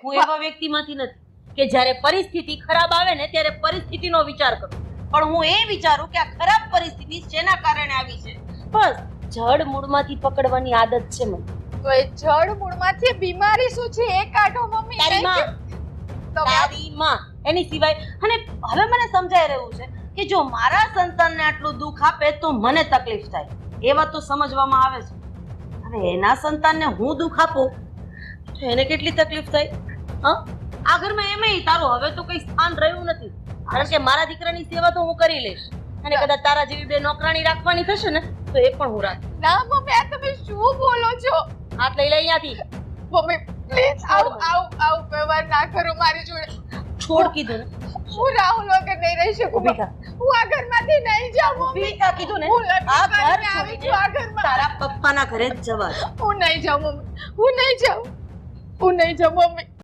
હું એવા વ્યક્તિમાંથી નથી કે જ્યારે પરિસ્થિતિ ખરાબ આવે ને ત્યારે પરિસ્થિતિનો વિચાર કરું, પણ હું એ વિચારું કે આ ખરાબ પરિસ્થિતિ શેના કારણે આવી છે. બસ જડ મૂળમાંથી પકડવાની આદત છે મને. તો એ જડ મૂળમાંથી બીમારી શું છે એ કાઢો મમ્મી. તારી નહીં માં, કે- તો તારી માં, એની સિવાય. અને હવે મને સમજાઈ રહ્યું છે કે જો મારા સંતાનને આટલું દુઃખ આપે તો મને તકલીફ થાય, એ વાત તો સમજવામાં આવે છે. હવે એના સંતાનને હું દુઃખ આપું તો એને કેટલી તકલીફ થાય. હા, આ ઘરમાં એમેય તારું હવે તો કઈ સ્થાન રહ્યું નથી, કારણ કે મારા દીકરાની સેવા તો હું કરી લઈશ, અને કદાચ તારા જેવી બે નોકરાણી રાખવાની થશે ને તો એ પણ હું રાખીશ. ના મમ્મી, આ તમે શું બોલો છો? હાથ લઈ લે અહીંયાથી. મમ્મી પ્લીઝ આવું વ્યવહાર ના કરો મારી જોડે. છોડ કીધું ને. હું રાહુલ વગર નહીં રહી શકું. ઊભી થા. હું આ ઘરમાંથી નહીં જાઉં મમ્મી. ઊભી થા કીધું ને. હું લગ્ન આ ઘર કરીને આવી છું આ છોડીને ઘરમાં. તારા પપ્પાના ઘરે જ જવા દે. હું નહીં જાઉં મમ્મી, હું નહીં જાઉં મમ્મી.